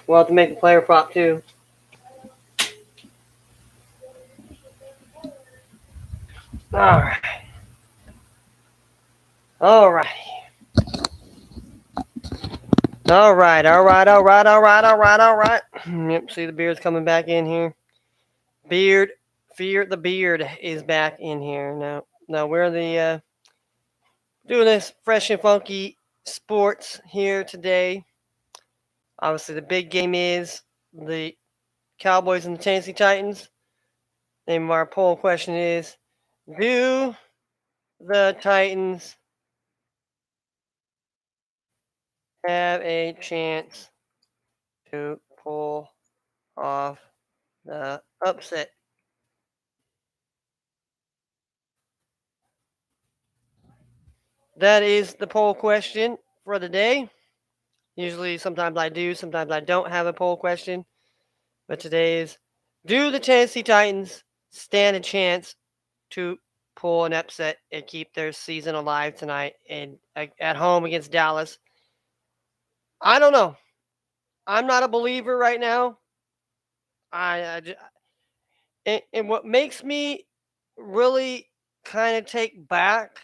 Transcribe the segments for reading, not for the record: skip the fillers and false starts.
We'll have to make a player prop too. All right. All right. All right. All right. All right. All right. All right. All right. Yep. See the beard's coming back in here. Beard. Fear the beard is back in here now. Now we're doing this fresh and funky sports here today. Obviously, the big game is the Cowboys and the Tennessee Titans. And our poll question is: do the Titans have a chance to pull off the upset? That is the poll question for the day. Usually, sometimes I do, sometimes I don't have a poll question. But today is: do the Tennessee Titans stand a chance to pull an upset and keep their season alive tonight and at home against Dallas? I don't know. I'm not a believer right now. And what makes me really kind of take back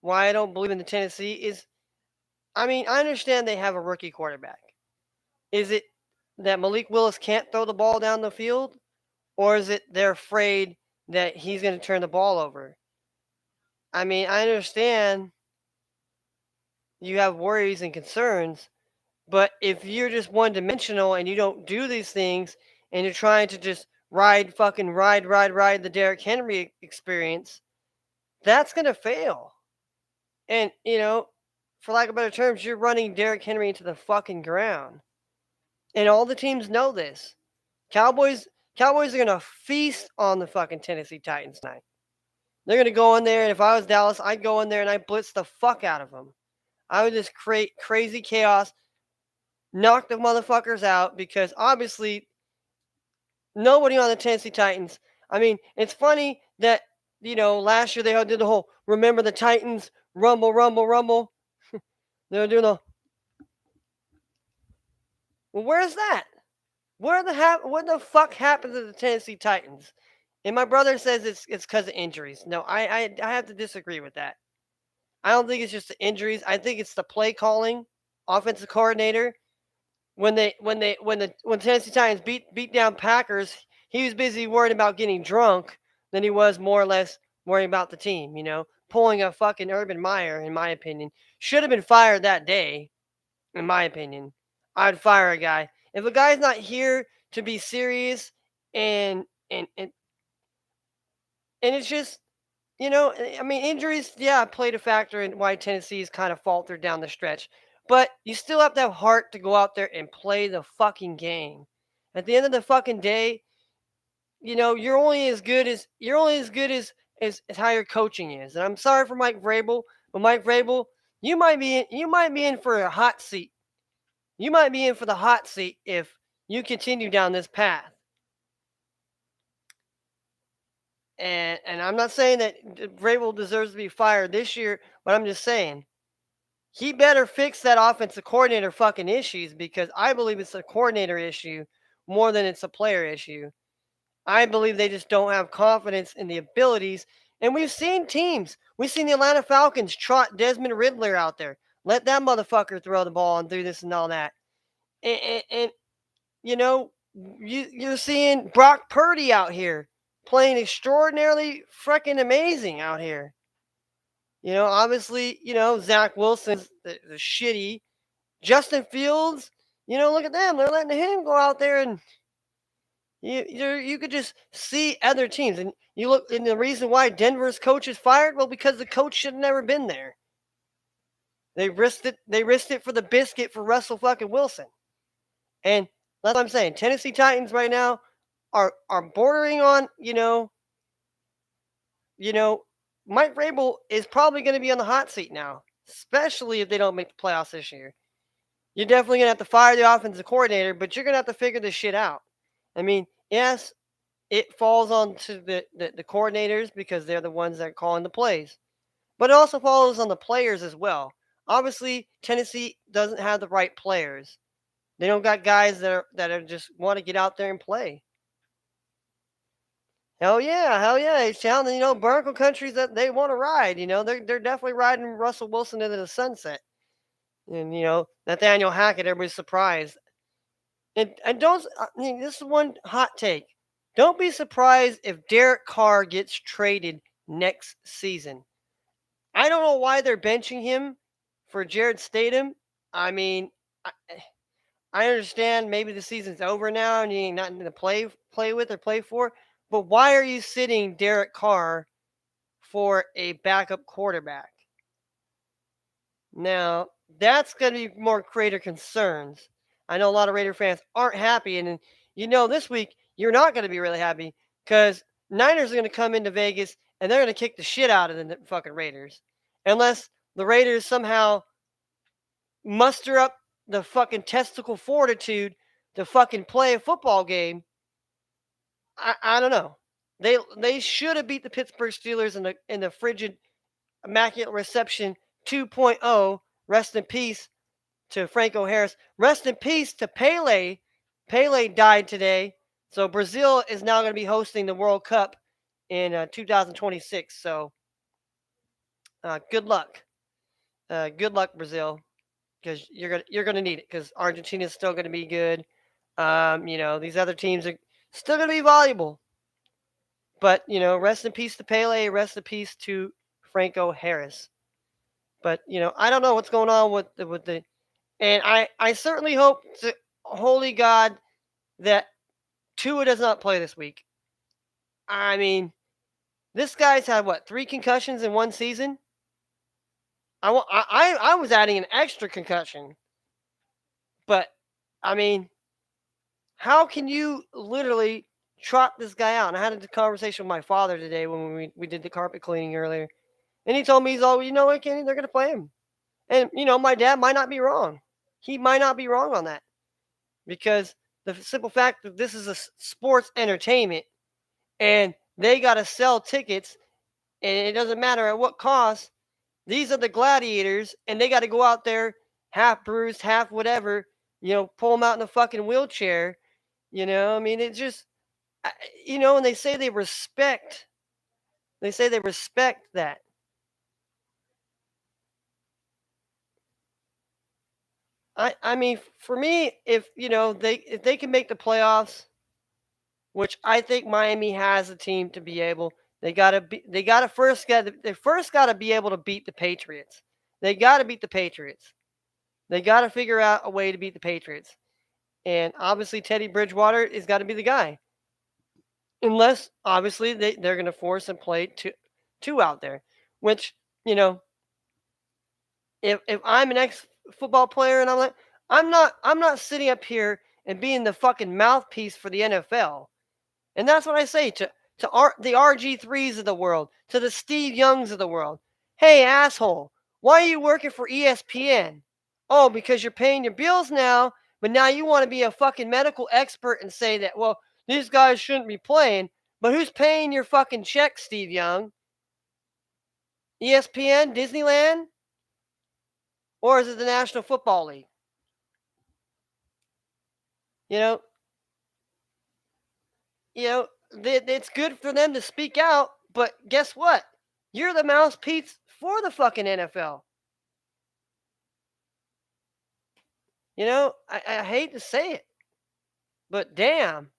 why I don't believe in the Tennessee is, I mean, I understand they have a rookie quarterback. Is it that Malik Willis can't throw the ball down the field, or is it they're afraid that he's going to turn the ball over? I mean, I understand you have worries and concerns, but if you're just one dimensional and you don't do these things and you're trying to just ride the Derrick Henry experience, that's going to fail. And, for lack of better terms, you're running Derrick Henry into the fucking ground. And all the teams know this. Cowboys Cowboys are going to feast on the fucking Tennessee Titans tonight. They're going to go in there, and if I was Dallas, I'd go in there and I'd blitz the fuck out of them. I would just create crazy chaos, knock the motherfuckers out, because obviously nobody on the Tennessee Titans. I mean, it's funny that, last year they did the whole remember the Titans, rumble, rumble, rumble. They were doing the. Well, where's that? What the fuck happened to the Tennessee Titans? And my brother says it's because of injuries. No, I have to disagree with that. I don't think it's just the injuries. I think it's the play calling, offensive coordinator. When Tennessee Titans beat down Packers, he was busy worried about getting drunk than he was more or less worrying about the team. Pulling a fucking Urban Meyer, in my opinion, should have been fired that day. In my opinion, I'd fire a guy if a guy's not here to be serious, and and and and it's just, I mean, injuries, yeah, played a factor in why Tennessee's kind of faltered down the stretch. But you still have to have heart to go out there and play the fucking game. At the end of the fucking day, you're only as good as how your coaching is. And I'm sorry for Mike Vrabel, but Mike Vrabel, you might be in for a hot seat. You might be in for the hot seat if you continue down this path. And I'm not saying that Vrabel deserves to be fired this year, but I'm just saying he better fix that offensive coordinator fucking issues, because I believe it's a coordinator issue more than it's a player issue. I believe they just don't have confidence in the abilities. And we've seen teams. We've seen the Atlanta Falcons trot Desmond Riddler out there. Let that motherfucker throw the ball and do this and all that. And you know, you're seeing Brock Purdy out here playing extraordinarily freaking amazing out here. Obviously, Zach Wilson's the shitty. Justin Fields, look at them. They're letting him go out there, and you could just see other teams. And you look, and the reason why Denver's coach is fired, well, because the coach should have never been there. They risked it. They risked it for the biscuit for Russell fucking Wilson. And that's what I'm saying. Tennessee Titans right now are bordering on, you know, Mike Vrabel is probably going to be on the hot seat now, especially if they don't make the playoffs this year. You're definitely going to have to fire the offensive coordinator, but you're going to have to figure this shit out. I mean, yes, it falls on to the coordinators because they're the ones that are calling the plays, but it also falls on the players as well. Obviously, Tennessee doesn't have the right players. They don't got guys that are just want to get out there and play. Hell yeah! It's down, Bronco countries that they want to ride. They're definitely riding Russell Wilson into the sunset. And Nathaniel Hackett, everybody's surprised. And don't this is one hot take. Don't be surprised if Derek Carr gets traded next season. I don't know why they're benching him for Jared Statham. I mean, I understand maybe the season's over now and you ain't nothing to play with or play for. But why are you sitting Derek Carr for a backup quarterback? Now, that's going to be more Raider concerns. I know a lot of Raider fans aren't happy. And this week, you're not going to be really happy because Niners are going to come into Vegas and they're going to kick the shit out of the fucking Raiders. Unless the Raiders somehow muster up the fucking testicle fortitude to fucking play a football game. I don't know. They should have beat the Pittsburgh Steelers in the frigid Immaculate Reception 2.0. Rest in peace to Franco Harris. Rest in peace to Pele. Pele died today. So Brazil is now going to be hosting the World Cup in 2026. So good luck. Good luck, Brazil, because you're gonna need it because Argentina is still going to be good. These other teams are still going to be valuable. But, rest in peace to Pele. Rest in peace to Franco Harris. But, I don't know what's going on with the and I certainly hope to holy God that Tua does not play this week. I mean, this guy's had 3 concussions in one season? I was adding an extra concussion. But I mean, how can you literally trot this guy out? And I had a conversation with my father today when we did the carpet cleaning earlier. And he told me, he's all, what, Kenny, they're going to play him. And, my dad might not be wrong. He might not be wrong on that. Because the simple fact that this is a sports entertainment and they got to sell tickets and it doesn't matter at what cost. These are the gladiators and they got to go out there half bruised, half whatever, pull them out in a fucking wheelchair. I mean, it's just, and they say they respect that. I mean, for me, if they can make the playoffs, which I think Miami has a team to be able, they first got to be able to beat the Patriots. They got to beat the Patriots. They got to figure out a way to beat the Patriots. And obviously Teddy Bridgewater is got to be the guy. Unless obviously they're going to force and play two out there, which, if I'm an ex-football player and I'm not sitting up here and being the fucking mouthpiece for the NFL. And that's what I say to the RG3s of the world, to the Steve Youngs of the world. Hey, asshole, why are you working for ESPN? Oh, because you're paying your bills now, but now you want to be a fucking medical expert and say that, well, these guys shouldn't be playing. But who's paying your fucking check, Steve Young? ESPN, Disneyland? Or is it the National Football League? It's good for them to speak out, but guess what? You're the mouthpiece for the fucking NFL. I hate to say it, but damn,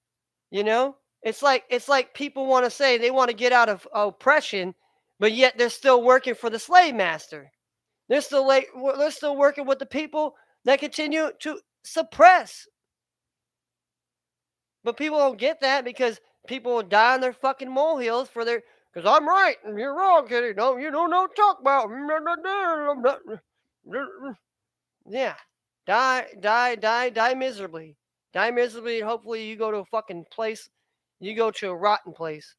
it's like people want to say they want to get out of oppression, but yet they're still working for the slave master. They're still working with the people that continue to suppress. But people don't get that because people will die on their fucking molehills because I'm right and you're wrong, Kenny. No, you don't talk about. Yeah. Die miserably. Die miserably, and hopefully you go to a fucking place. You go to a rotten place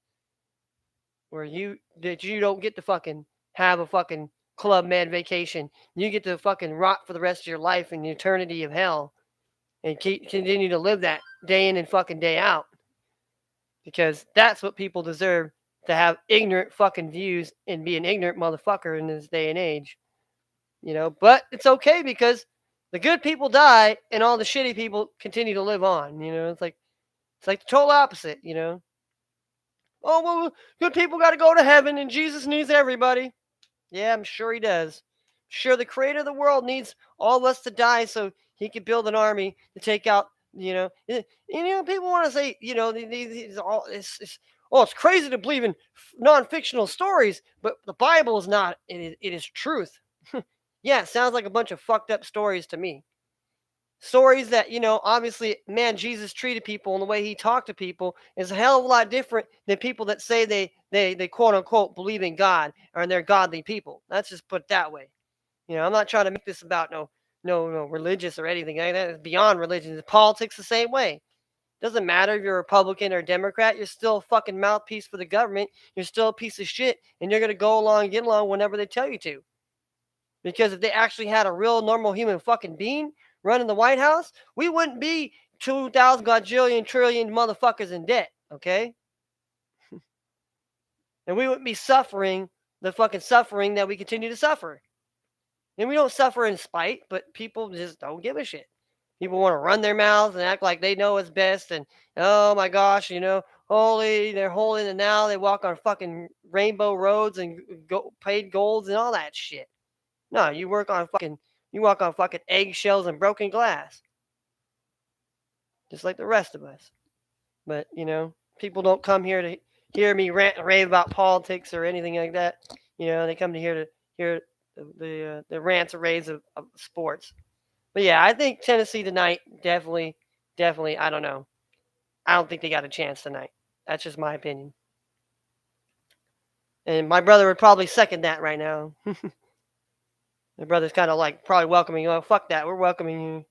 where you don't get to fucking have a fucking Club Med vacation. You get to fucking rot for the rest of your life in the eternity of hell and continue to live that day in and fucking day out. Because that's what people deserve, to have ignorant fucking views and be an ignorant motherfucker in this day and age. But it's okay because The good people die, and all the shitty people continue to live on. It's like the total opposite. Oh well, good people got to go to heaven, and Jesus needs everybody. Yeah, I'm sure he does. Sure, the creator of the world needs all of us to die so he can build an army to take out. People want to say, these all oh, it's crazy to believe in non-fictional stories, but the Bible is not. It is truth. Yeah, it sounds like a bunch of fucked up stories to me. Stories that, obviously, man, Jesus treated people and the way he talked to people is a hell of a lot different than people that say they quote unquote believe in God or they're godly people. Let's just put it that way. I'm not trying to make this about no religious or anything like that. It's beyond religion. Politics the same way. Doesn't matter if you're a Republican or Democrat, you're still a fucking mouthpiece for the government. You're still a piece of shit, and you're gonna go along and get along whenever they tell you to. Because if they actually had a real normal human fucking being running the White House, we wouldn't be 2,000 gajillion trillion motherfuckers in debt, okay? And we wouldn't be suffering the fucking suffering that we continue to suffer. And we don't suffer in spite, but people just don't give a shit. People want to run their mouths and act like they know what's best. And oh my gosh, holy, they're holy, and now they walk on fucking rainbow roads and paid golds and all that shit. No, you walk on fucking eggshells and broken glass, just like the rest of us. But people don't come here to hear me rant and rave about politics or anything like that. They come to hear the rants and raves of sports. But yeah, I think Tennessee tonight definitely. I don't know. I don't think they got a chance tonight. That's just my opinion. And my brother would probably second that right now. My brother's kind of like probably welcoming. Oh, fuck that. We're welcoming you.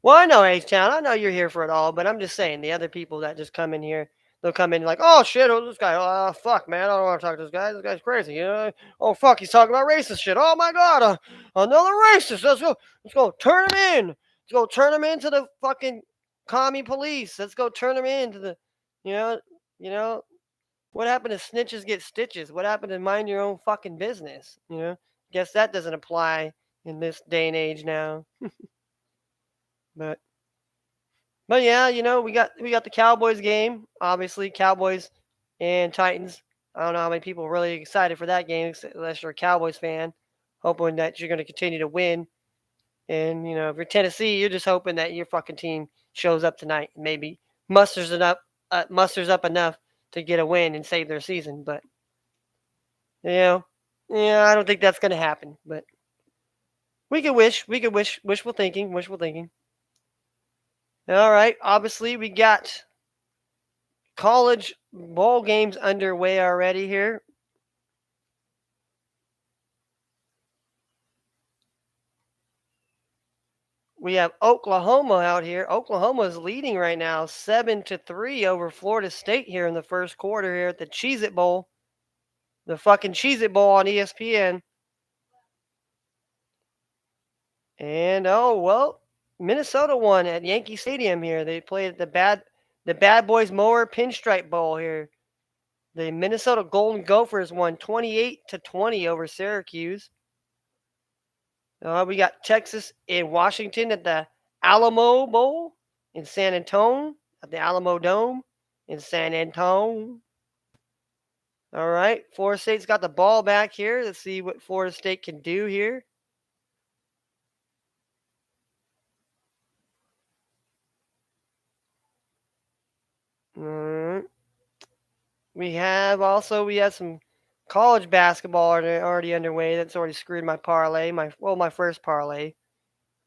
Well, I know H-Town. I know you're here for it all, but I'm just saying the other people that just come in here, they'll come in like, oh shit, oh this guy, oh fuck, man, I don't want to talk to this guy. This guy's crazy, Oh fuck, he's talking about racist shit. Oh my god, another racist. Let's go turn him in. Let's go turn him into the fucking commie police. Let's go turn him into the, you know, you know. What happened to snitches get stitches? What happened to mind your own fucking business? Guess that doesn't apply in this day and age now. But yeah, we got the Cowboys game. Obviously, Cowboys and Titans. I don't know how many people are really excited for that game, unless you're a Cowboys fan, hoping that you're going to continue to win. And if you're Tennessee, you're just hoping that your fucking team shows up tonight and maybe musters up enough to get a win and save their season. But yeah, I don't think that's going to happen. But we could wish, wishful thinking. All right, obviously we got college bowl games underway already here. We have Oklahoma out here. Oklahoma is leading right now, 7-3 over Florida State here in the first quarter here at the Cheez-It Bowl. The fucking Cheez-It Bowl on ESPN. And Minnesota won at Yankee Stadium here. They played at the Bad Boys Mower Pinstripe Bowl here. The Minnesota Golden Gophers won 28-20 over Syracuse. We got Texas and Washington at the Alamo Bowl in San Antonio, at the Alamo Dome in San Antonio. All right, Florida State's got the ball back here. Let's see what Florida State can do here. All right. We have some college basketball already underway. That's already screwed my parlay, my first parlay.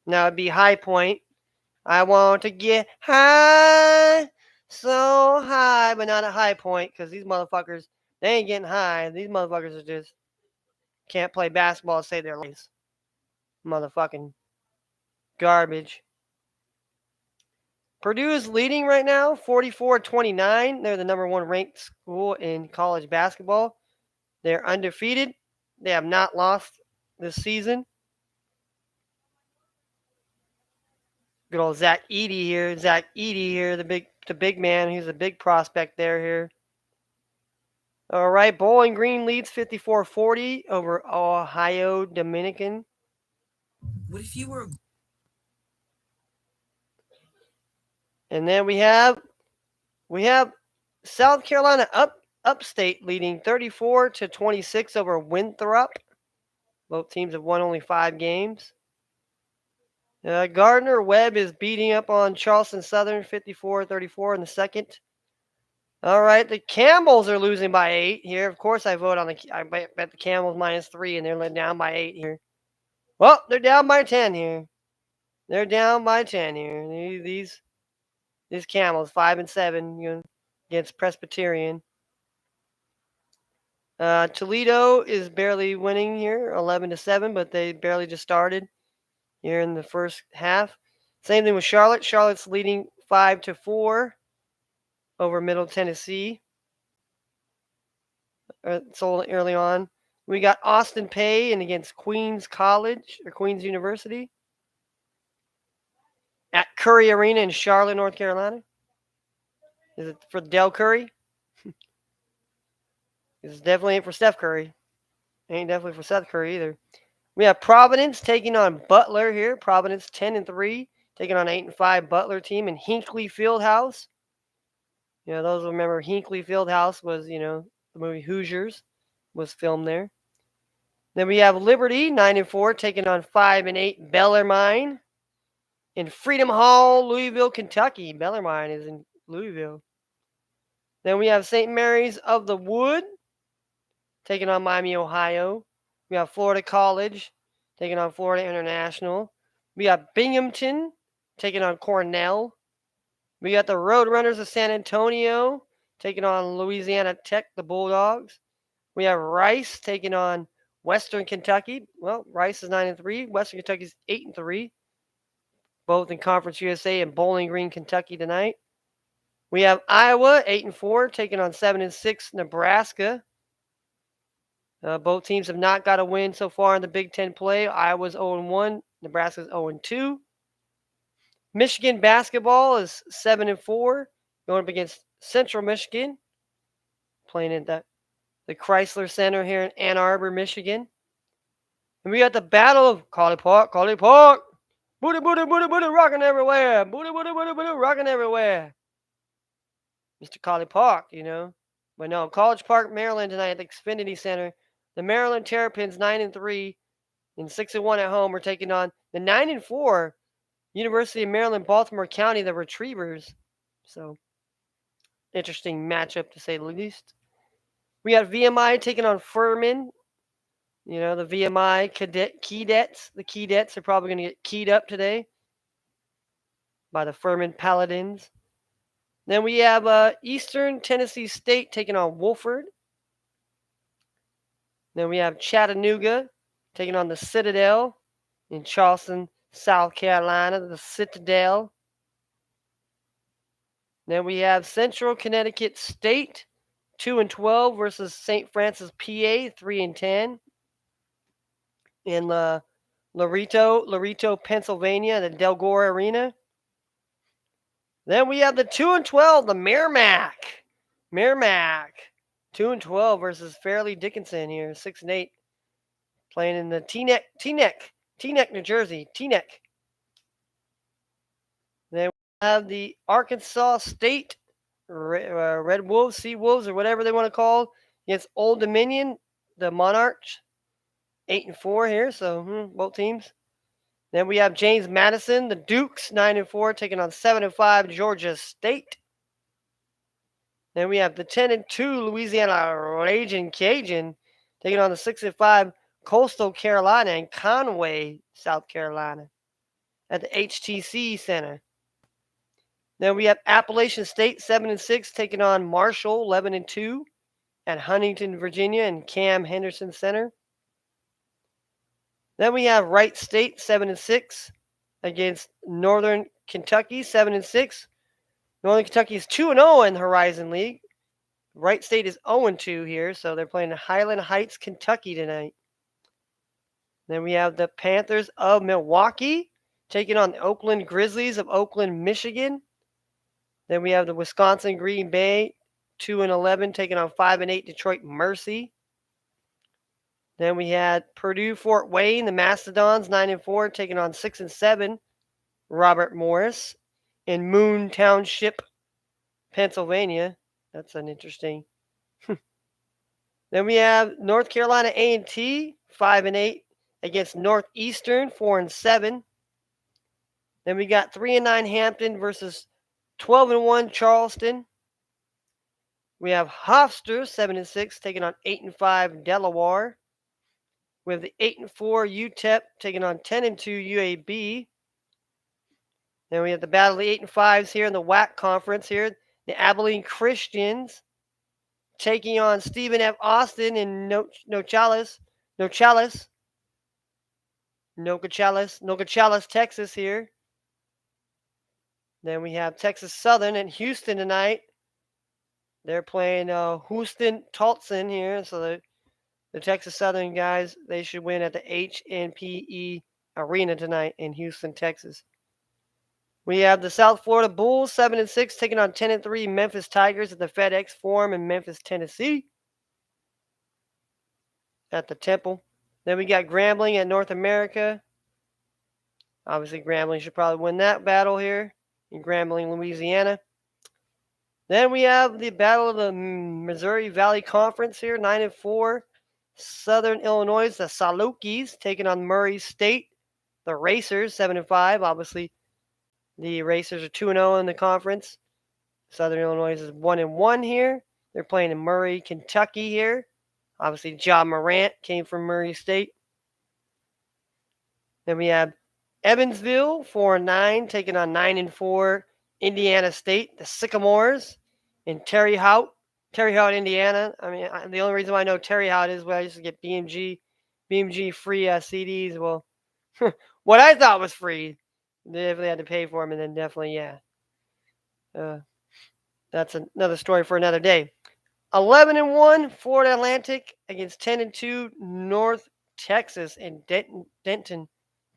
Now it'd be High Point. I want to get high, so high, but not at High Point, because these motherfuckers, they ain't getting high. These motherfuckers are just can't play basketball to save their lives. Motherfucking garbage. Purdue is leading right now, 44-29. They're the number one ranked school in college basketball. They're undefeated. They have not lost this season. Good old Zach Edey here. The big man. He's a big prospect here. All right, Bowling Green leads 54-40 over Ohio Dominican. What if you were? And then we have South Carolina upstate leading 34-26 over Winthrop. Both teams have won only 5 games. Gardner Webb is beating up on Charleston Southern 54-34 in the second. All right, the Camels are losing by 8 here. Of course, I bet the Camels -3, and they're led down by 8 here. Well, they're down by 10 here. They're down by 10 here. These Camels 5-7 against Presbyterian. Toledo is barely winning here, 11-7, but they barely just started here in the first half. Same thing with Charlotte. Charlotte's leading 5-4 over Middle Tennessee. So early on, we got Austin Peay and against Queens College or Queens University at Curry Arena in Charlotte, North Carolina. Is it for Del Curry? This definitely ain't for Steph Curry. Ain't definitely for Seth Curry either. We have Providence taking on Butler here. Providence 10-3, taking on 8-5 Butler team in Hinckley Fieldhouse. Those who remember Hinckley Fieldhouse was, the movie Hoosiers was filmed there. Then we have Liberty 9-4 taking on 5-8 Bellarmine in Freedom Hall, Louisville, Kentucky. Bellarmine is in Louisville. Then we have St. Mary's of the Wood taking on Miami, Ohio. We have Florida College taking on Florida International. We got Binghamton taking on Cornell. We got the Roadrunners of San Antonio taking on Louisiana Tech, the Bulldogs. We have Rice taking on Western Kentucky. Well, Rice is 9-3. Western Kentucky's 8-3. Both in Conference USA and Bowling Green, Kentucky tonight. We have Iowa 8-4 taking on 7-6 Nebraska. Both teams have not got a win so far in the Big Ten play. Iowa's 0-1. Nebraska's 0-2. Michigan basketball is 7-4, going up against Central Michigan, playing at the Chrysler Center here in Ann Arbor, Michigan. And we got the Battle of Colley Park. Booty, booty, booty, booty, rocking everywhere. Booty, booty, booty, booty, rocking everywhere. Mr. Colley Park, But no, College Park, Maryland tonight at the Xfinity Center. The Maryland Terrapins 9-3 and 6-1 at home are taking on the 9-4 University of Maryland, Baltimore County, the Retrievers. So, interesting matchup to say the least. We got VMI taking on Furman. The VMI Keydets. The Keydets are probably going to get keyed up today by the Furman Paladins. Then we have Eastern Tennessee State taking on Wofford. Then we have Chattanooga taking on the Citadel in Charleston, South Carolina, the Citadel. Then we have Central Connecticut State 2-12 versus St. Francis, PA 3-10 in Loreto, Pennsylvania, the Del Gore Arena. Then we have the 2-12, the Merrimack 2-12 versus Fairleigh Dickinson here, 6-8, playing in the Teaneck, New Jersey, Teaneck. Then we have the Arkansas State Red Wolves, Sea Wolves, or whatever they want to call, against Old Dominion, the Monarchs, 8-4 here. So both teams. Then we have James Madison, the Dukes, 9-4, taking on 7-5 Georgia State. Then we have the 10-2 Louisiana Ragin' Cajun, taking on the 6-5 Coastal Carolina and Conway, South Carolina, at the HTC Center. Then we have Appalachian State 7-6 taking on Marshall 11-2 at Huntington, Virginia, and Cam Henderson Center. Then we have Wright State 7-6 against Northern Kentucky 7-6. Northern Kentucky is 2-0 in the Horizon League. Wright State is 0-2 here, so they're playing Highland Heights, Kentucky tonight. Then we have the Panthers of Milwaukee taking on the Oakland Grizzlies of Oakland, Michigan. Then we have the Wisconsin Green Bay 2-11 taking on 5-8 Detroit Mercy. Then we had Purdue Fort Wayne, the Mastodons, 9-4, taking on 6-7, Robert Morris in Moon Township, Pennsylvania. That's an interesting. Then we have North Carolina A&T, 5-8, against Northeastern, 4-7. Then we got 3-9 Hampton versus 12-1 Charleston. We have Hofstra, 7-6, taking on 8-5 Delaware. We have the 8-4 UTEP taking on 10-2 UAB. Then we have the battle of the 8-5s here in the WAC conference here. The Abilene Christians taking on Stephen F. Austin in Nocachales, Texas here. Then we have Texas Southern and Houston tonight. They're playing Houston Tulsa here. So the Texas Southern guys, they should win at the HNPE Arena tonight in Houston, Texas. We have the South Florida Bulls, 7-6, taking on 10-3 Memphis Tigers at the FedEx Forum in Memphis, Tennessee, at the Temple. Then we got Grambling at North America. Obviously, Grambling should probably win that battle here in Grambling, Louisiana. Then we have the Battle of the Missouri Valley Conference here, 9-4. Southern Illinois, the Salukis, taking on Murray State. The Racers, 7-5. Obviously, the Racers are 2-0 in the conference. Southern Illinois is 1-1 here. They're playing in Murray, Kentucky here. Obviously, John Morant came from Murray State. Then we have Evansville, 4-9, taking on 9-4 Indiana State, the Sycamores, in Terre Haute, Indiana. I mean, the only reason why I know Terre Haute is when I used to get BMG free CDs. Well, what I thought was free, they definitely had to pay for them, and then definitely, yeah. That's another story for another day. 11-1 Florida Atlantic against 10-2 North Texas in Denton,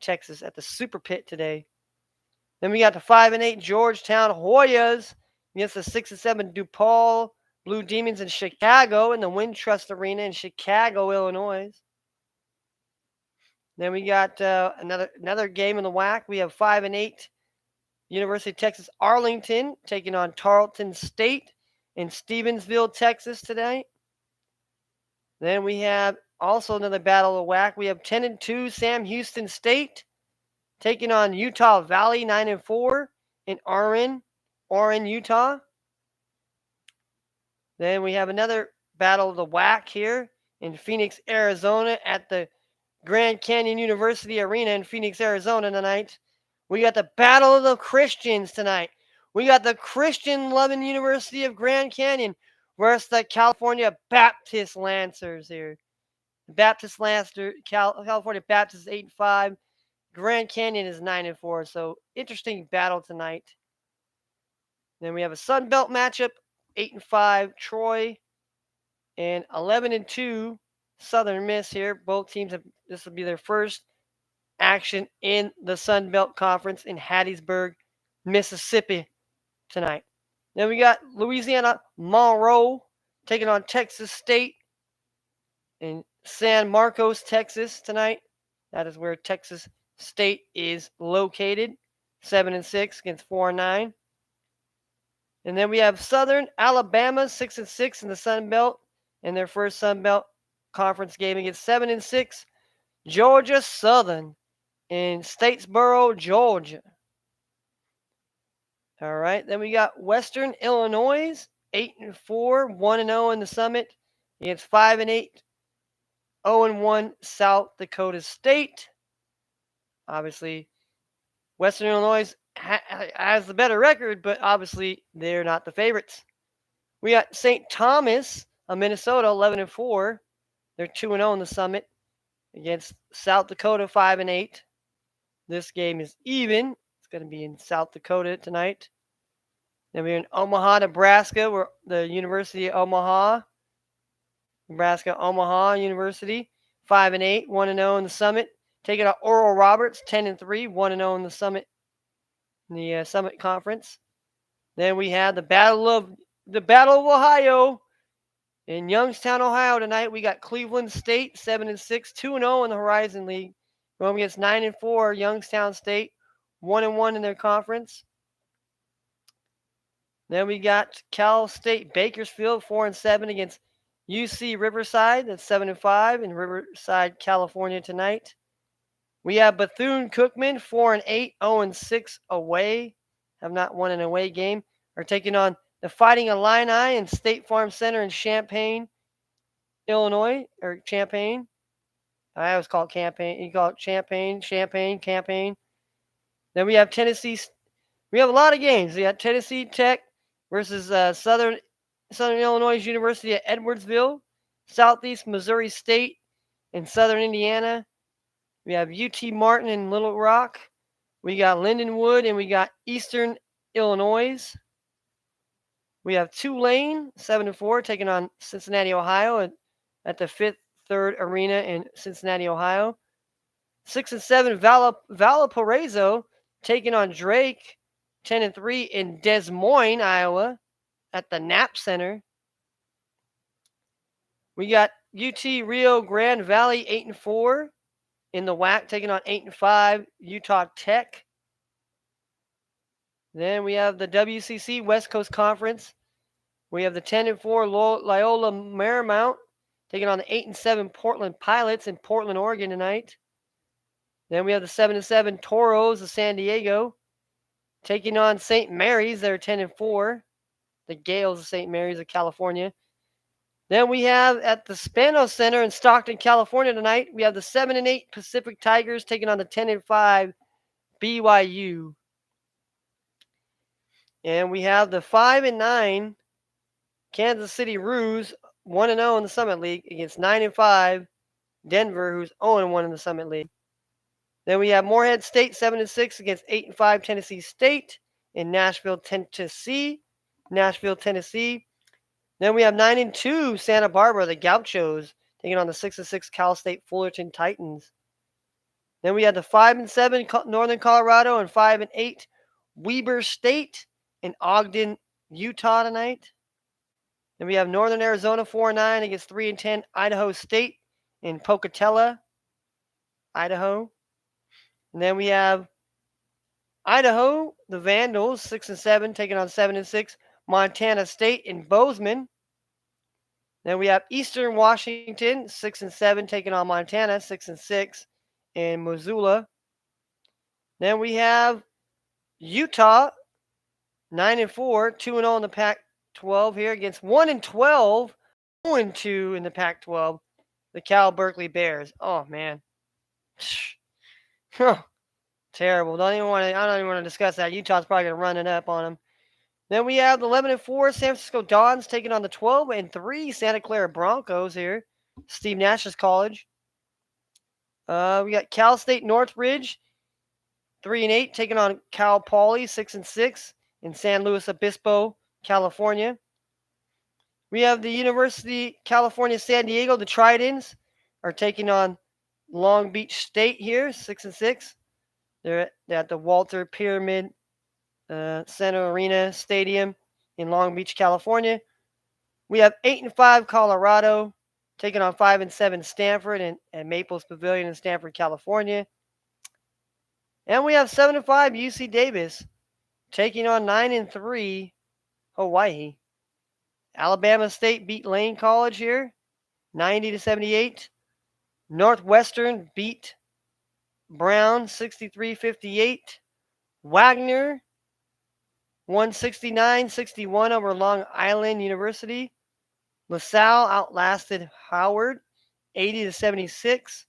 Texas at the Super Pit today. Then we got the 5-8 Georgetown Hoyas against the 6-7 DePaul Blue Demons in Chicago in the Wintrust Arena in Chicago, Illinois. Then we got another game in the WAC. We have 5-8 University of Texas Arlington taking on Tarleton State in Stevensville, Texas tonight. Then we have also another battle of WAC. We have 10-2 Sam Houston State taking on Utah Valley, 9-4 in Orrin, Utah. Then we have another battle of the WAC here in Phoenix, Arizona at the Grand Canyon University Arena in Phoenix, Arizona tonight. We got the Battle of the Christians tonight. We got the Christian-loving University of Grand Canyon versus the California Baptist Lancers here. California Baptist 8-5. Grand Canyon is 9-4. So interesting battle tonight. Then we have a Sun Belt matchup, 8-5 Troy and 11-2 Southern Miss here. Both teams this will be their first action in the Sun Belt Conference in Hattiesburg, Mississippi tonight. Then we got Louisiana Monroe taking on Texas State in San Marcos, Texas tonight. That is where Texas State is located. 7-6 against 4-9. And then we have Southern Alabama 6-6 in the Sun Belt in their first Sun Belt Conference game against 7-6 Georgia Southern in Statesboro, Georgia. All right, then we got Western Illinois 8-4, 1-0 in the Summit against 5-8, 0-1 South Dakota State. Obviously, Western Illinois has the better record, but obviously they're not the favorites. We got St. Thomas of Minnesota 11-4. They're 2-0 in the Summit against South Dakota 5-8. This game is even. It's going to be in South Dakota tonight. Then we're in Omaha, Nebraska. We're the University of Omaha. Nebraska Omaha University 5-8, 1-0 in the Summit. Taking out Oral Roberts 10-3, 1-0 in the Summit. In the Summit Conference. Then we have the Battle of Ohio In Youngstown, Ohio tonight, we got Cleveland State 7-6, 2-0 in the Horizon League. Going against 9-4 Youngstown State, 1-1 in their conference. Then we got Cal State Bakersfield 4-7 against UC Riverside. That's 7-5 in Riverside, California tonight. We have Bethune Cookman 4-8, 0-6 away. Have not won an away game. Are taking on the Fighting Illini in State Farm Center in Champaign, Illinois, or Champaign. I always call it Campaign. You call it Champaign. Then we have Tennessee. We have a lot of games. We got Tennessee Tech versus Southern Illinois University at Edwardsville, Southeast Missouri State in Southern Indiana. We have UT Martin in Little Rock. We got Lindenwood, and we got Eastern Illinois. We have Tulane 7-4 taking on Cincinnati, Ohio at the Fifth Third Arena in Cincinnati, Ohio. 6-7 Valparaiso taking on Drake 10-3 in Des Moines, Iowa at the Knapp Center. We got UT Rio Grande Valley 8-4 in the WAC taking on 8-5 Utah Tech. Then we have the WCC West Coast Conference. We have the 10-4 Loyola Marymount taking on the 8-7 Portland Pilots in Portland, Oregon tonight. Then we have the 7-7 Toros of San Diego taking on St. Mary's. They're 10-4. The Gales of St. Mary's of California. Then we have at the Spano Center in Stockton, California tonight, we have the 7-8 Pacific Tigers taking on the 10-5 BYU. And we have the 5-9 Kansas City Roos 1-0 in the Summit League against 9-5 Denver, who's 0-1 in the Summit League. Then we have Morehead State 7-6 against 8-5 Tennessee State in Nashville, Tennessee. Then we have 9-2 Santa Barbara, the Gauchos, taking on the 6-6 Cal State Fullerton Titans. Then we have the 5-7 Northern Colorado and 5-8 Weber State in Ogden, Utah tonight. Then we have Northern Arizona 4-9 against 3-10 Idaho State in Pocatello, Idaho. And then we have Idaho, the Vandals 6-7 taking on 7-6 Montana State in Bozeman. Then we have Eastern Washington 6-7 taking on Montana 6-6 in Missoula. Then we have Utah 9-4, 2-0 in the Pac-12 here against 1-12, 0-2 in the Pac-12, the Cal Berkeley Bears. Oh man, terrible. I don't even want to discuss that. Utah's probably gonna run it up on them. Then we have the 11-4 San Francisco Dons taking on the 12-3 Santa Clara Broncos here, Steve Nash's college. We got Cal State Northridge 3-8 taking on Cal Poly 6-6 in San Luis Obispo, California. We have the University California San Diego, the Tridents, are taking on Long Beach State here, 6-6. They're at the Walter Pyramid Center Arena Stadium in Long Beach, California. We have 8-5 Colorado taking on 5-7 Stanford and Maples Pavilion in Stanford, California. And we have 7-5 UC Davis taking on 9-3 Hawaii. Alabama State beat Lane College here, 90-78. Northwestern beat Brown 63-58. Wagner won 69-61 over Long Island University. LaSalle outlasted Howard 80-76.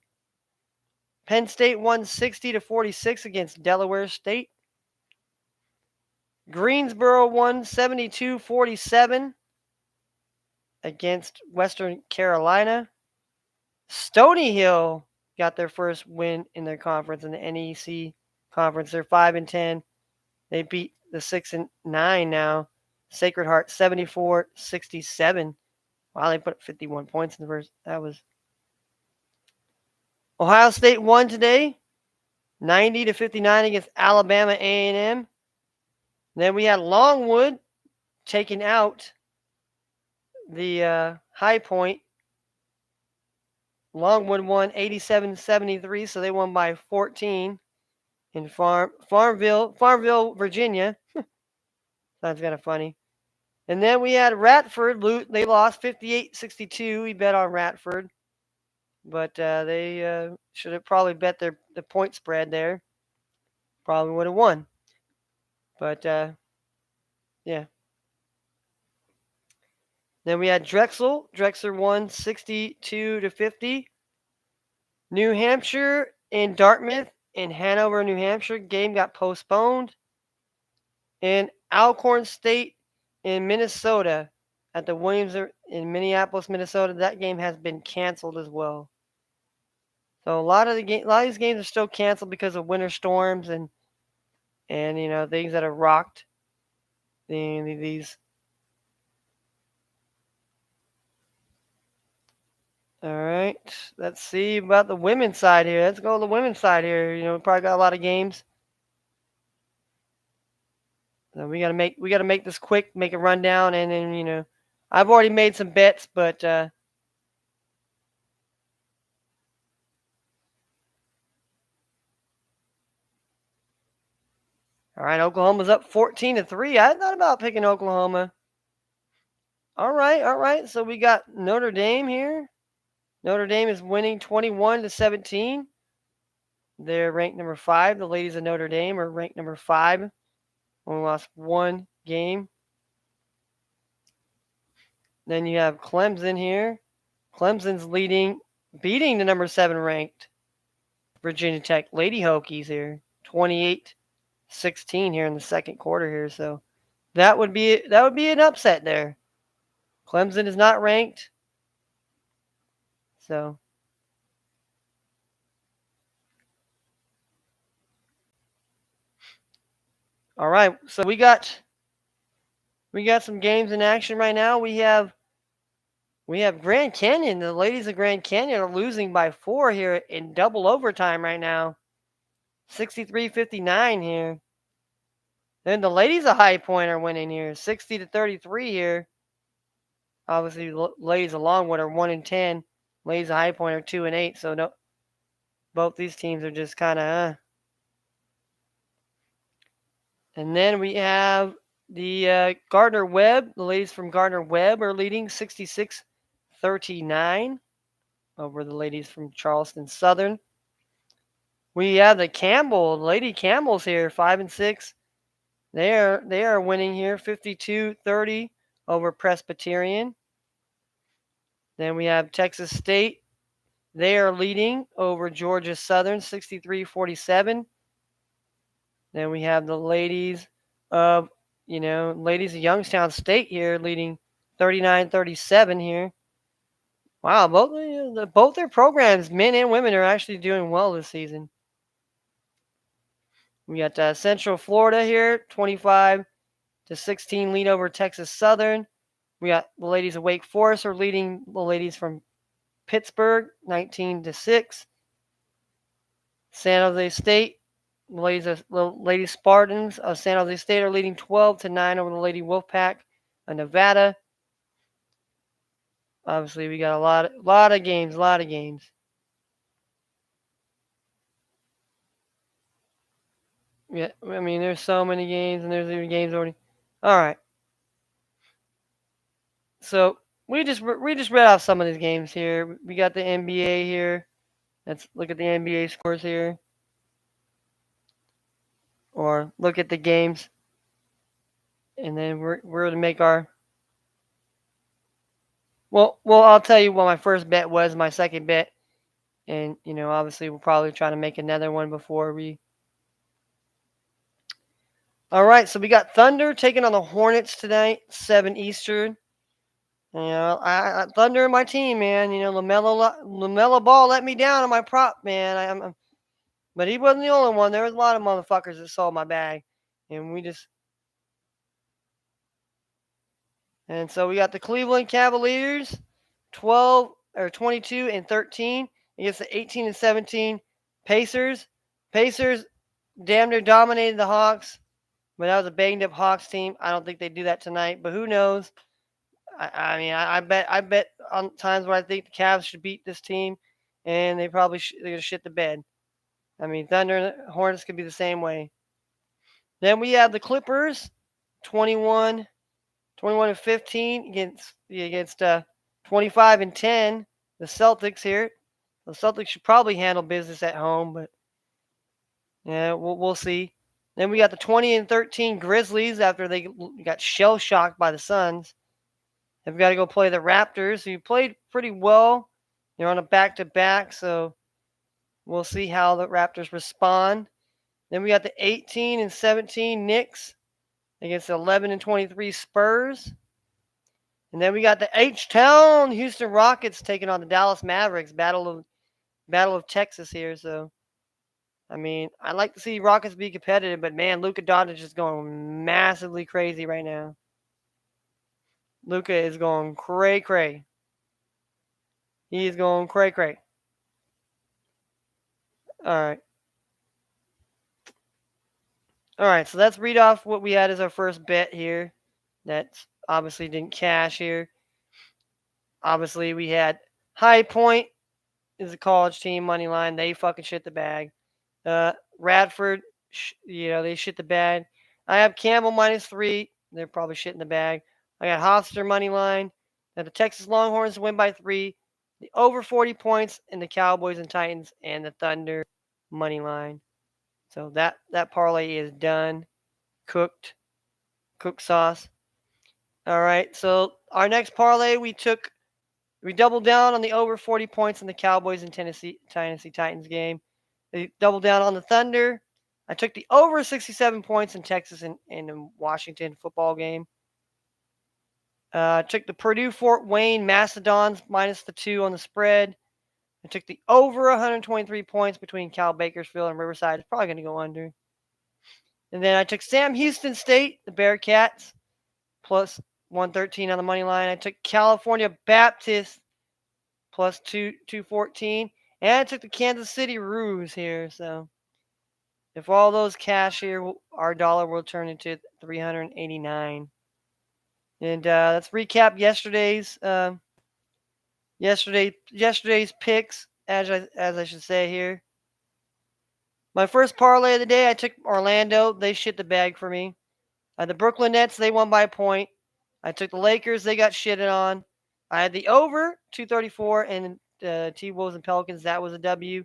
Penn State won 60-46 against Delaware State. Greensboro won 72-47 against Western Carolina. Stony Hill got their first win in their conference, in the NEC conference. They're 5-10. They beat the 6-9 now Sacred Heart 74-67. Wow, they put up 51 points in the first. That was. Ohio State won today, 90-59 against Alabama A&M. Then we had Longwood taking out the High Point. Longwood won 87-73, so they won by 14 in Farmville, Virginia. That's kind of funny. And then we had Radford. They lost 58-62. We bet on Radford, but they should have probably bet the point spread there. Probably would have won. But yeah. Then we had Drexel. Drexel won 62-50. New Hampshire and Dartmouth in Hanover, New Hampshire. Game got postponed. And Alcorn State in Minnesota at the Williams in Minneapolis, Minnesota. That game has been canceled as well. So a lot of these games are still canceled because of winter storms and things that have rocked these. All right, let's see about the women's side here. Let's go to the women's side here. We probably got a lot of games. So we gotta make this quick, make a rundown, and then I've already made some bets, but all right, Oklahoma's up 14-3. I thought about picking Oklahoma. All right. So we got Notre Dame here. Notre Dame is winning 21-17. They're ranked number 5. The ladies of Notre Dame are ranked number 5. Only lost one game. Then you have Clemson here. Clemson's beating the number 7 ranked Virginia Tech Lady Hokies here, 28-16 here in the second quarter here. So that would be an upset there. Clemson is not ranked. So all right, so we got some games in action right now. We have Grand Canyon. The ladies of Grand Canyon are losing by 4 here in double overtime right now. 63-59 here. Then the ladies of High Point are winning here, 60-33 here. Obviously, ladies of Longwood are 1-10. Ladies of High Point are 2-8. So no, both these teams are just kind of. And then we have the Gardner Webb. The ladies from Gardner Webb are leading 66-39 over the ladies from Charleston Southern. We have the Lady Campbells here, 5-6. They are winning here, 52-30 over Presbyterian. Then we have Texas State. They are leading over Georgia Southern, 63-47. Then we have the ladies of Youngstown State here leading 39-37 here. Wow, both their programs, men and women, are actually doing well this season. We got Central Florida here, 25-16 lead over Texas Southern. We got the ladies of Wake Forest are leading the ladies from Pittsburgh, 19-6. San Jose State, the lady Spartans of San Jose State are leading 12-9 over the Lady Wolfpack of Nevada. Obviously, we got a lot of games. Yeah, I mean, there's so many games, and there's even games already. All right. So we just read off some of these games here. We got the NBA here. Let's look at the NBA scores here, or look at the games, and then we're going to make our. Well, I'll tell you what my first bet was, my second bet, and obviously we'll probably try to make another one before we. All right, so we got Thunder taking on the Hornets tonight, 7 Eastern. I Thunder in my team, man. LaMelo Ball let me down on my prop, man. But he wasn't the only one. There was a lot of motherfuckers that sold my bag, and so we got the Cleveland Cavaliers, 22-13 against the 18-17 Pacers. Pacers damn near dominated the Hawks, but that was a banged up Hawks team. I don't think they do that tonight, but who knows? I bet on times where I think the Cavs should beat this team, and they're gonna shit the bed. I mean, Thunder and Hornets could be the same way. Then we have the Clippers, 21, 21 and 15 against 25 and 10. The Celtics here. The Celtics should probably handle business at home, but yeah, we'll see. Then we got the 20 and 13 Grizzlies after they got shell shocked by the Suns. They've got to go play the Raptors, who played pretty well. They're on a back-to-back, so we'll see how the Raptors respond. Then we got the 18 and 17 Knicks against the 11 and 23 Spurs. And then we got the H-Town Houston Rockets taking on the Dallas Mavericks. Battle of Texas here. So, I mean, I'd like to see Rockets be competitive, but man, Luka Doncic is going massively crazy right now. Luka is going cray cray. He is going cray cray. All right. All right, so let's read off what we had as our first bet here. That obviously didn't cash here. Obviously, we had High Point is a college team money line. They fucking shit the bag. Radford, they shit the bag. I have Campbell -3. They're probably shitting the bag. I got Hofstra money line. Now the Texas Longhorns win by 3. The over 40 points in the Cowboys and Titans and the Thunder money line. So that parlay is done, cooked sauce. All right. So our next parlay we doubled down on the over 40 points in the Cowboys and Tennessee Titans game. They doubled down on the Thunder. I took the over 67 points in Texas and Washington football game. Took the Purdue Fort Wayne Mastodons -2 on the spread. I took the over 123 points between Cal Bakersfield and Riverside. It's probably going to go under. And then I took Sam Houston State, the Bearcats, plus 113 on the money line. I took California Baptist plus 214. And I took the Kansas City Roos here. So if all those cash here, our dollar will turn into 389. And let's recap yesterday's picks, as I should say here. My first parlay of the day, I took Orlando. They shit the bag for me. The Brooklyn Nets, they won by a point. I took the Lakers. They got shitted on. I had the over 234 and T-Wolves and Pelicans. That was a W.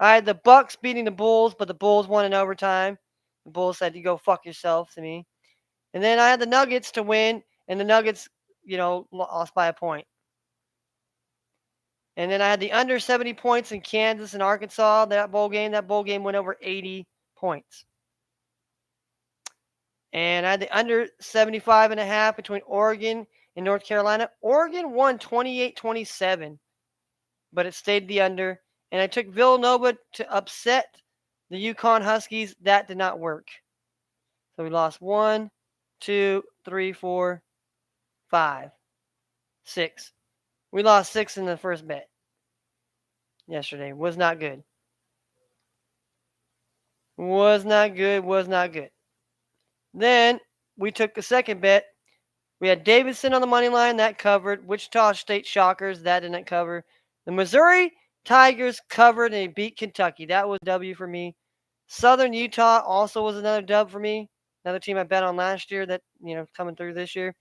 I had the Bucks beating the Bulls, but the Bulls won in overtime. The Bulls said, "You go fuck yourself" to me. And then I had the Nuggets to win, and the Nuggets, lost by a point. And then I had the under 70 points in Kansas and Arkansas. That bowl game went over 80 points. And I had the under 75.5 between Oregon and North Carolina. Oregon won 28-27, but it stayed the under. And I took Villanova to upset the UConn Huskies. That did not work. So we lost 1, 2, 3, 4, 5, 6. We lost 6 in the first bet yesterday. Was not good. Was not good. Then we took the second bet. We had Davidson on the money line. That covered. Wichita State Shockers. That didn't cover. The Missouri Tigers covered and they beat Kentucky. That was a W for me. Southern Utah also was another dub for me. Another team I bet on last year that, coming through this year.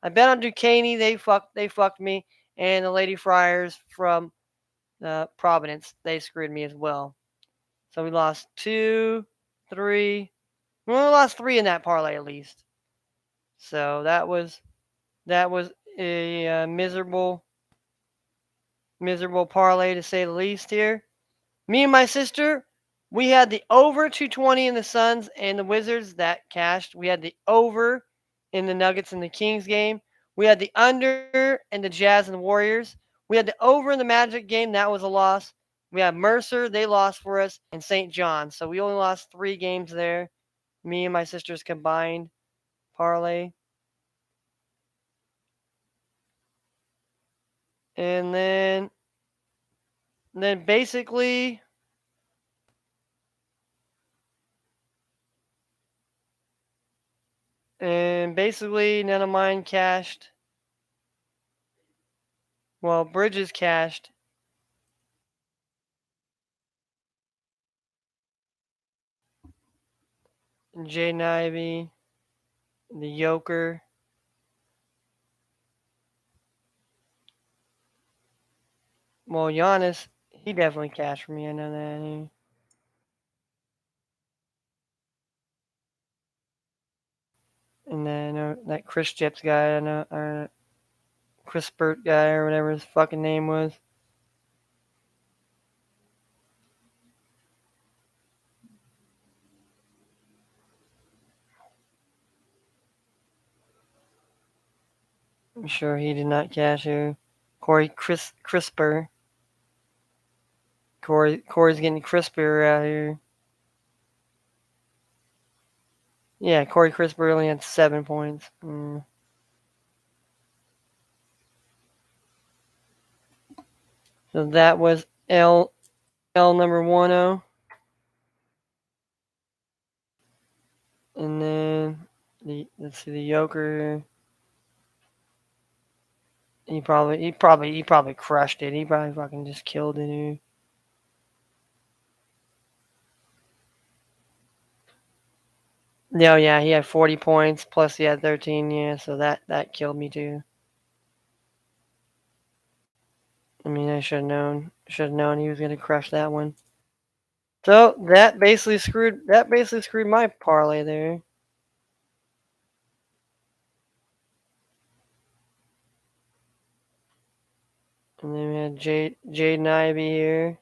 I bet on Duquesne. They fucked me. And the Lady Friars from Providence. They screwed me as well. So we lost 2, 3. We only lost 3 in that parlay at least. So that was a miserable parlay to say the least here. Me and my sister, we had the over 220 in the Suns and the Wizards. That cashed. We had the over in the Nuggets and the Kings game. We had the under in the Jazz and the Warriors. We had the over in the Magic game. That was a loss. We had Mercer. They lost for us. And St. John. So we only lost 3 games there. Me and my sister's combined parlay. And then basically none of mine cashed. Well, Bridges cashed. Jaden Ivey, the Yoker. Well, Giannis, he definitely cashed for me. I know that. And then that Chris Chips guy, I know, or Chris Burt guy, or whatever his fucking name was. I'm sure he did not cash here. Crisper. Corey's getting crisper out here. Yeah, Corey Crisper only had 7 points. So that was L number 10. And then let's see the Yoker. He probably crushed it. He probably fucking just killed it here. No, yeah, he had 40 points plus he had 13. Yeah, so that killed me too. I mean, I should have known. Should have known he was gonna crush that one. So that basically screwed my parlay there. And then we had Jaden Ivey here.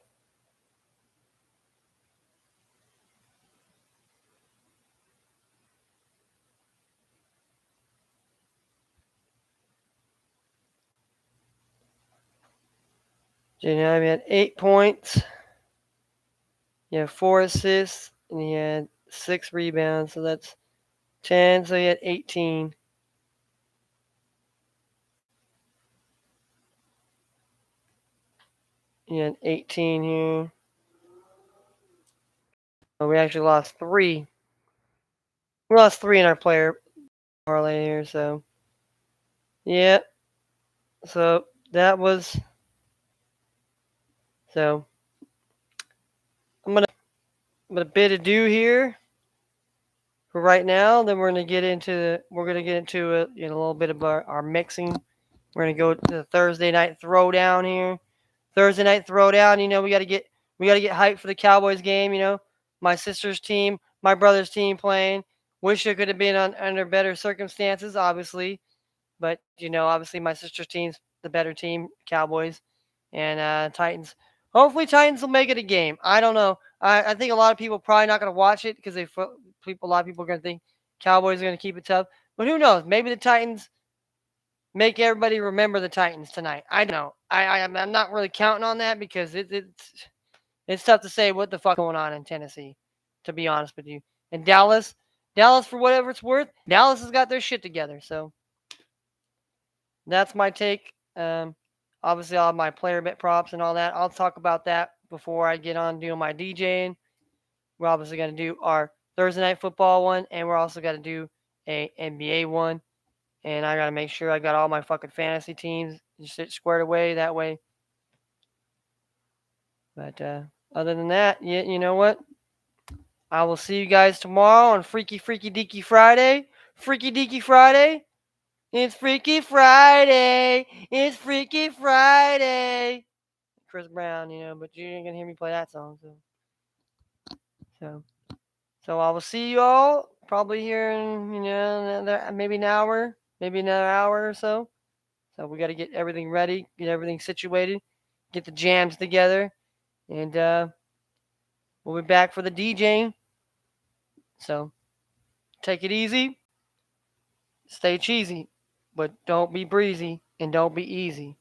Jaden Ivey had 8 points. He had 4 assists and he had 6 rebounds. So that's 10. So he had 18. He had 18 here. Oh, we actually lost 3. We lost 3 in our player parlay here. So yeah. So that was. So I'm gonna bid adieu here for right now. Then we're gonna get into a little bit of our mixing. We're gonna go to the Thursday night throwdown here. Thursday night throwdown. We gotta get hyped for the Cowboys game. My sister's team, my brother's team playing. Wish it could have been under better circumstances, obviously, but obviously my sister's team's the better team, Cowboys and Titans. Hopefully, Titans will make it a game. I don't know. I think a lot of people probably not going to watch it because a lot of people are going to think Cowboys are going to keep it tough. But who knows? Maybe the Titans make everybody remember the Titans tonight. I don't know. I'm not really counting on that because it's tough to say what the fuck going on in Tennessee, to be honest with you. And Dallas, for whatever it's worth, Dallas has got their shit together. So that's my take. Obviously, I'll have my player bet props and all that. I'll talk about that before I get on doing my DJing. We're obviously going to do our Thursday night football one, and we're also going to do a NBA one. And I got to make sure I got all my fucking fantasy teams squared away that way. But other than that, you know what? I will see you guys tomorrow on Freaky Freaky Deaky Friday. Freaky Deaky Friday. It's Freaky Friday. It's Freaky Friday. Chris Brown, but you ain't gonna hear me play that song. So I will see you all probably here in maybe another hour or so. So we got to get everything ready, get everything situated, get the jams together, and we'll be back for the DJing. So take it easy, stay cheesy, but don't be breezy and don't be easy.